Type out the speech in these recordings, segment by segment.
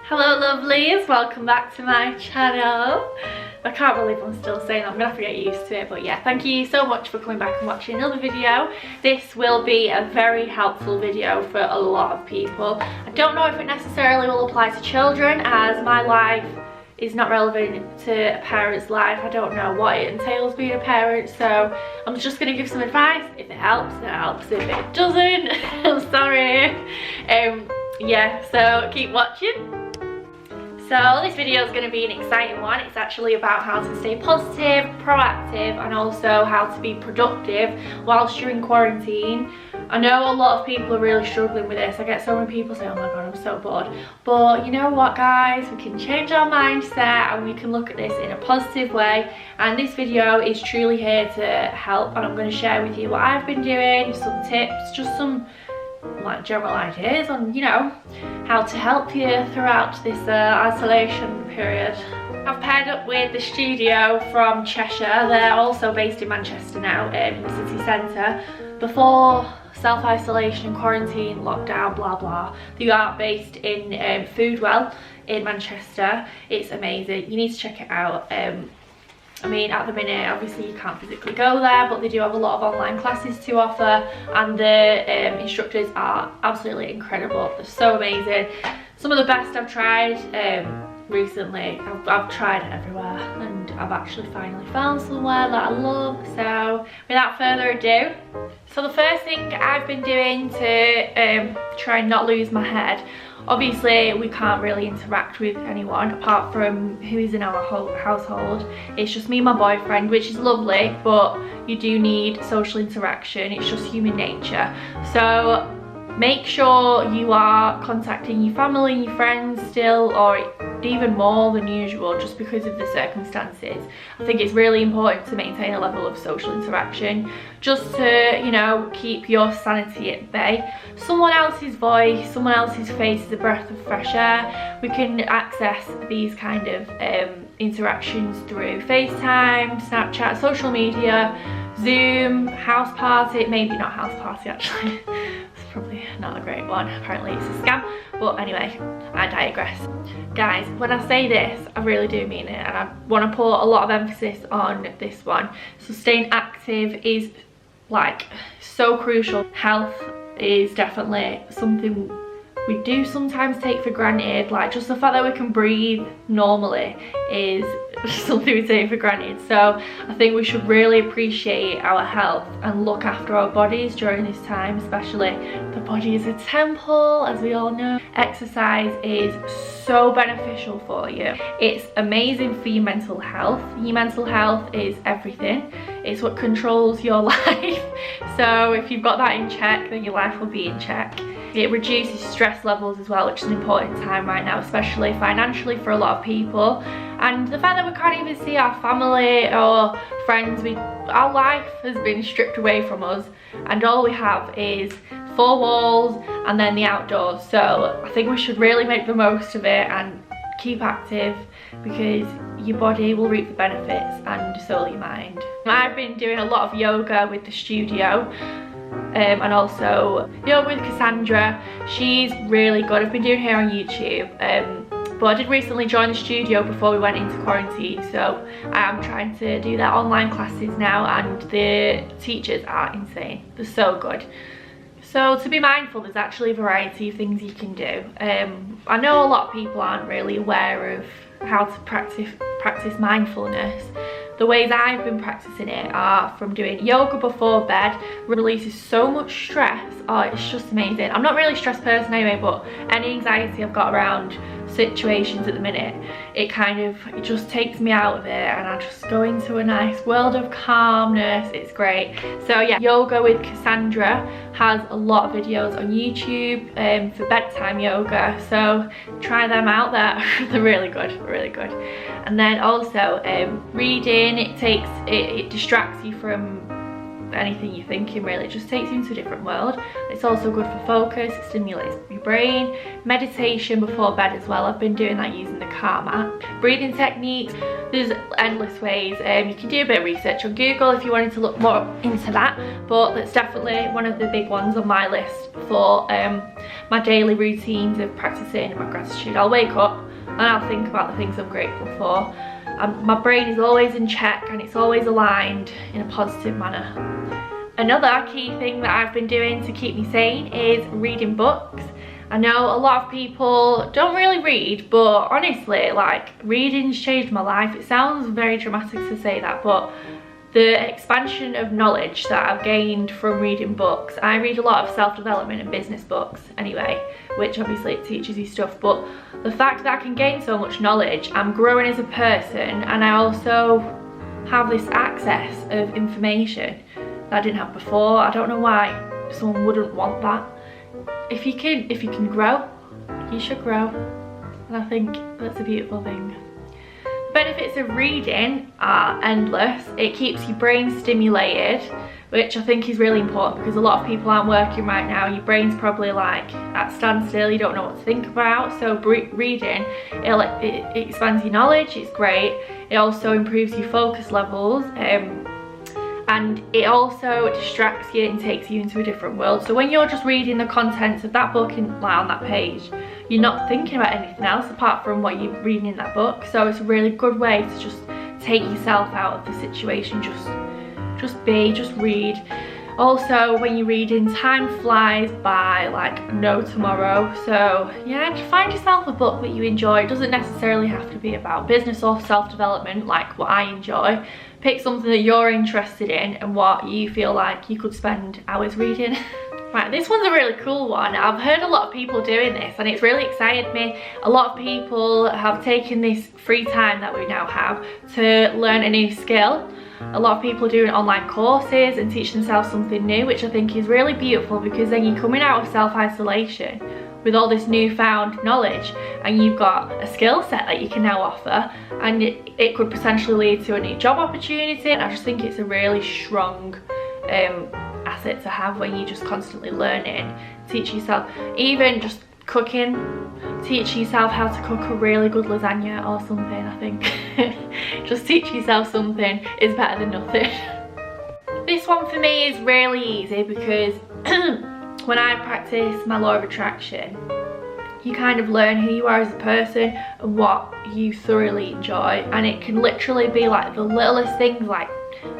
Hello lovelies, welcome back to my channel. I can't believe I'm still saying that. I'm gonna have to get used to it, but yeah, thank you so much for coming back and watching another video. This will be a very helpful video for a lot of people. I don't know if it necessarily will apply to children, as my life is not relevant to a parent's life. I don't know what it entails being a parent, so I'm just gonna give some advice. If it helps, it helps. If it doesn't, I'm sorry. Yeah, so keep watching. So this video is going to be an exciting one. It's actually about how to stay positive, proactive, and also how to be productive whilst you're in quarantine. I know a lot of people are really struggling with this. I get so many people say, oh my god, I'm so bored. But you know what guys, we can change our mindset and we can look at this in a positive way. And this video is truly here to help, and I'm going to share with you what I've been doing, some tips, just some like general ideas on, you know, how to help you throughout this isolation period. I've paired up with the studio from Cheshire. They're also based in Manchester now, in the city centre. Before self-isolation and quarantine, lockdown, blah blah, they are based in Foodwell in Manchester. It's amazing, you need to check it out. I mean, at the minute, obviously you can't physically go there, but they do have a lot of online classes to offer, and the instructors are absolutely incredible. They're so amazing. Some of the best I've tried recently. I've tried everywhere, and I've actually finally found somewhere that I love. So without further ado, so the first thing I've been doing to try and not lose my head, obviously we can't really interact with anyone apart from who is in our household. It's just me and my boyfriend, which is lovely, but you do need social interaction. It's just human nature. So make sure you are contacting your family and your friends still, or even more than usual, just because of the circumstances. I think it's really important to maintain a level of social interaction, just to, you know, keep your sanity at bay. Someone else's voice, someone else's face is a breath of fresh air. We can access these kind of interactions through FaceTime, Snapchat, social media, Zoom, house party. Maybe not house party actually. Probably not a great one, apparently it's a scam, but anyway, I digress. Guys, when I say this, I really do mean it, and I want to put a lot of emphasis on this one. So staying active is like so crucial. Health is definitely something we do sometimes take for granted. Like just the fact that we can breathe normally is something we take for granted. So I think we should really appreciate our health and look after our bodies during this time, especially. The body is a temple, as we all know. Exercise is so beneficial for you. It's amazing for your mental health. Your mental health is everything. It's what controls your life. So if you've got that in check, then your life will be in check. It reduces stress levels as well, which is an important time right now, especially financially for a lot of people. And the fact that we can't even see our family or friends, our life has been stripped away from us, and all we have is four walls and then the outdoors. So I think we should really make the most of it and keep active, because your body will reap the benefits and so will your mind. I've been doing a lot of yoga with the studio. And also yoga with Cassandra. She's really good. I've been doing her on YouTube, but I did recently join the studio before we went into quarantine, so I am trying to do their online classes now, and the teachers are insane. They're so good. So to be mindful, there's actually a variety of things you can do. I know a lot of people aren't really aware of how to practice mindfulness. The ways I've been practicing it are from doing yoga before bed. Releases so much stress. Oh, it's just amazing. I'm not really a stressed person anyway, but any anxiety I've got around situations at the minute, it just takes me out of it, and I just go into a nice world of calmness. It's great. So yeah, yoga with Cassandra has a lot of videos on YouTube for bedtime yoga, so try them out. They're really good, really good. And then also reading, it distracts you from anything you're thinking really. It just takes you into a different world. It's also good for focus, it stimulates your brain. Meditation before bed as well, I've been doing that using the Calm app. Breathing techniques, there's endless ways. You can do a bit of research on Google if you wanted to look more into that, but that's definitely one of the big ones on my list for my daily routines of practicing my gratitude. I'll wake up and I'll think about the things I'm grateful for. My brain is always in check and it's always aligned in a positive manner. Another key thing that I've been doing to keep me sane is reading books. I know a lot of people don't really read, but honestly, like, reading's changed my life. It sounds very dramatic to say that, but the expansion of knowledge that I've gained from reading books. I read a lot of self-development and business books anyway, which obviously it teaches you stuff, but the fact that I can gain so much knowledge, I'm growing as a person, and I also have this access of information that I didn't have before. I don't know why someone wouldn't want that. If you can grow, you should grow, and I think that's a beautiful thing. Benefits of reading are endless. It keeps your brain stimulated, which I think is really important because a lot of people aren't working right now. Your brain's probably like at standstill, you don't know what to think about. So reading, it expands your knowledge, it's great. It also improves your focus levels, and it also distracts you and takes you into a different world. So when you're just reading the contents of that book on that page, you're not thinking about anything else apart from what you're reading in that book. So it's a really good way to just take yourself out of the situation. Just read. Also, when you're reading, time flies by like no tomorrow. So yeah, just find yourself a book that you enjoy. It doesn't necessarily have to be about business or self-development like what I enjoy. Pick something that you're interested in and what you feel like you could spend hours reading. Right, this one's a really cool one. I've heard a lot of people doing this and it's really excited me. A lot of people have taken this free time that we now have to learn a new skill. A lot of people are doing online courses and teach themselves something new, which I think is really beautiful because then you're coming out of self-isolation with all this newfound knowledge and you've got a skill set that you can now offer, and it could potentially lead to a new job opportunity. And I just think it's a really strong asset to have when you're just constantly learning. Teach yourself, even just cooking, teach yourself how to cook a really good lasagna or something. I think just teach yourself something is better than nothing. This one for me is really easy because when I practice my law of attraction, you kind of learn who you are as a person and what you thoroughly enjoy, and it can literally be like the littlest things like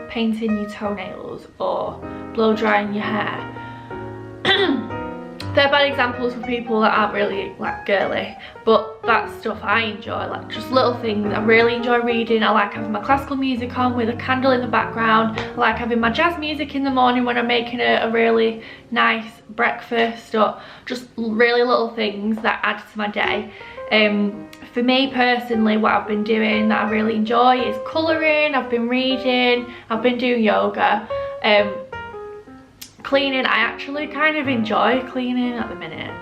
painting your toenails or blow drying your hair. They're bad examples for people that aren't really like girly, but that's stuff I enjoy, like just little things. I really enjoy reading. I like having my classical music on with a candle in the background. I like having my jazz music in the morning when I'm making a really nice breakfast, or just really little things that add to my day. For me personally, what I've been doing that I really enjoy is colouring. I've been reading, I've been doing yoga. Cleaning, I actually kind of enjoy cleaning at the minute.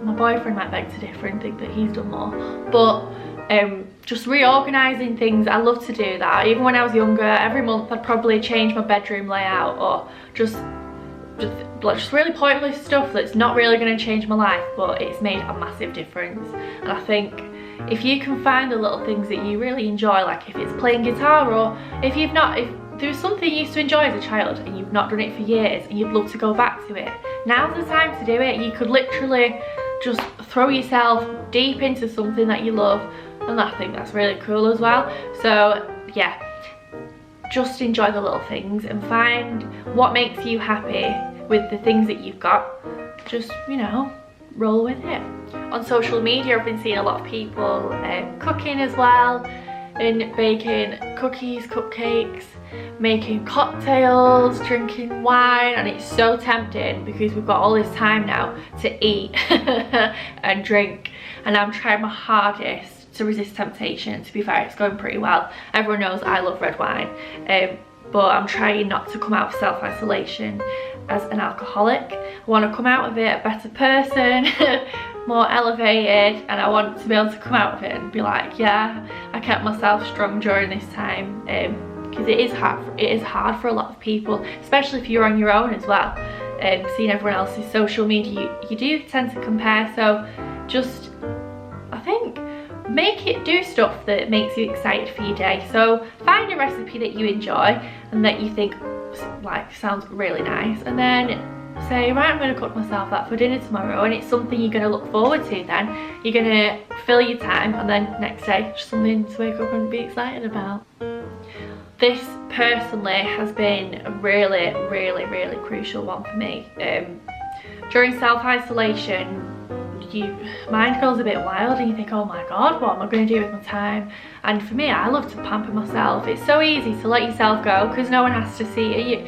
My boyfriend might beg to differ and think that he's done more, but just reorganising things, I love to do that. Even when I was younger, every month I'd probably change my bedroom layout, or just really pointless stuff that's not really going to change my life, but it's made a massive difference. And I think if you can find the little things that you really enjoy, like if it's playing guitar, or if there's something you used to enjoy as a child and you've not done it for years and you'd love to go back to it, now's the time to do it. You could literally just throw yourself deep into something that you love, and I think that's really cool as well. So yeah, just enjoy the little things and find what makes you happy with the things that you've got. Just, you know, roll with it. On social media, I've been seeing a lot of people cooking as well, and baking cookies, cupcakes, making cocktails, drinking wine, and it's so tempting because we've got all this time now to eat and drink, and I'm trying my hardest to resist temptation. To be fair, it's going pretty well. Everyone knows I love red wine, but I'm trying not to come out of self-isolation as an alcoholic. I want to come out of it a better person, more elevated, and I want to be able to come out of it and be like, yeah, I kept myself strong during this time, because it is hard for a lot of people, especially if you're on your own as well. Seeing everyone else's social media, you do tend to compare. So just, I think, do stuff that makes you excited for your day. So find a recipe that you enjoy and that you think like sounds really nice, and then say, right, I'm going to cook myself that for dinner tomorrow, and it's something you're going to look forward to. Then you're going to fill your time, and then next day just something to wake up and be excited about. This personally has been a really crucial one for me. During self-isolation, your mind goes a bit wild and you think, oh my god, what am I going to do with my time? And for me, I love to pamper myself. It's so easy to let yourself go because no one has to see you.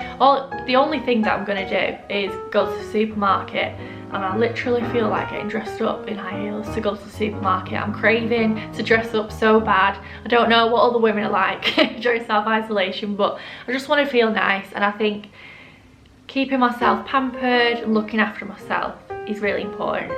The only thing that I'm going to do is go to the supermarket, and I literally feel like getting dressed up in high heels to go to the supermarket. I'm craving to dress up so bad. I don't know what other women are like during self-isolation, but I just want to feel nice. And I think keeping myself pampered and looking after myself is really important.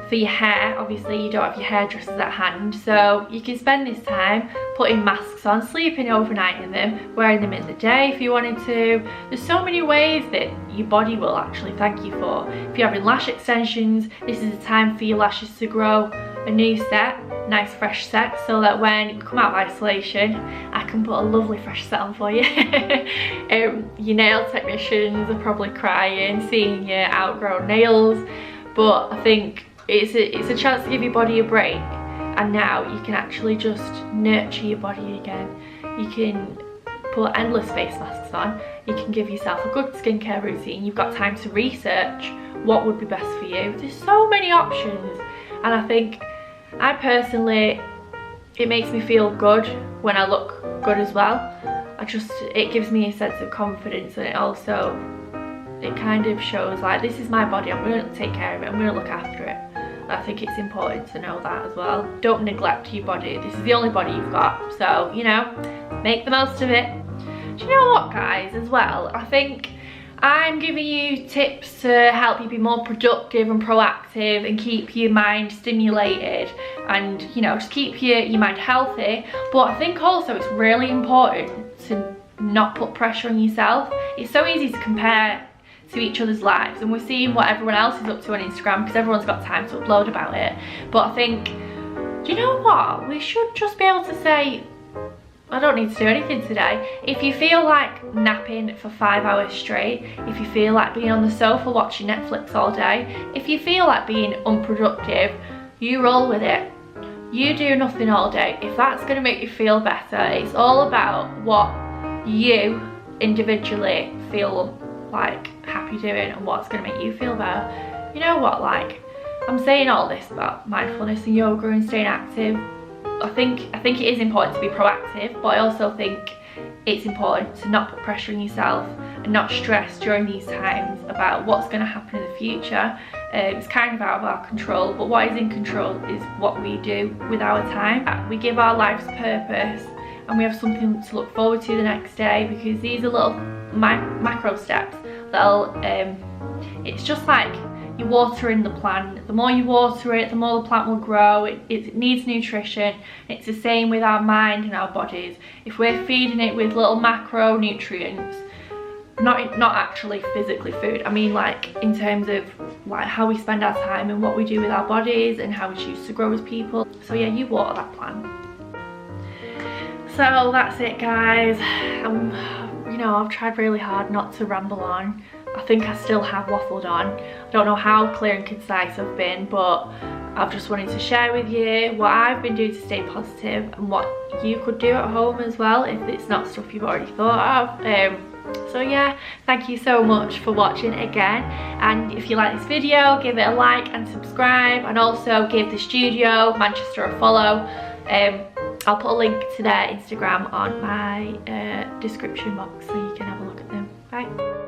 For your hair, obviously you don't have your hairdressers at hand, so you can spend this time putting masks on, sleeping overnight in them, wearing them in the day if you wanted to. There's so many ways that your body will actually thank you for. If you're having lash extensions, this is the time for your lashes to grow a new set, nice fresh set, so that when you come out of isolation, I can put a lovely fresh set on for you. Your nail technicians are probably crying seeing your outgrown nails, but I think it's a chance to give your body a break, and now you can actually just nurture your body again. You can put endless face masks on, you can give yourself a good skincare routine, you've got time to research what would be best for you. There's so many options, and I think I personally, it makes me feel good when I look good as well. It gives me a sense of confidence, and it kind of shows like, this is my body, I'm going to take care of it, I'm going to look after it. I think it's important to know that as well. Don't neglect your body. This is the only body you've got, so, you know, make the most of it. Do you know what, guys, as well? I think I'm giving you tips to help you be more productive and proactive and keep your mind stimulated and, you know, just keep your mind healthy. But I think also it's really important to not put pressure on yourself. It's so easy to compare to each other's lives, and we're seeing what everyone else is up to on Instagram because everyone's got time to upload about it. But I think, do you know what? We should just be able to say, I don't need to do anything today. If you feel like napping for 5 hours straight, if you feel like being on the sofa watching Netflix all day, if you feel like being unproductive, you roll with it. You do nothing all day. If that's going to make you feel better, it's all about what you individually feel like happy doing and what's going to make you feel better. You know what, like, I'm saying all this about mindfulness and yoga and staying active. I think it is important to be proactive, but I also think it's important to not put pressure on yourself and not stress during these times about what's going to happen in the future. It's kind of out of our control, but what is in control is what we do with our time. We give our lives purpose, and we have something to look forward to the next day, because these are little macro steps that'll it's just like you're watering the plant. The more you water it, the more the plant will grow. It needs nutrition. It's the same with our mind and our bodies. If we're feeding it with little macronutrients, not actually physically food, I mean like in terms of like how we spend our time and what we do with our bodies and how we choose to grow as people. So yeah, you water that plant. So that's it, guys. You know, I've tried really hard not to ramble on. I think I still have waffled on. I don't know how clear and concise I've been, but I've just wanted to share with you what I've been doing to stay positive and what you could do at home as well if it's not stuff you've already thought of. So yeah, thank you so much for watching again, and if you like this video, give it a like and subscribe, and also give the Studio Manchester a follow. I'll put a link to their Instagram on my description box so you can have a look at them. Bye.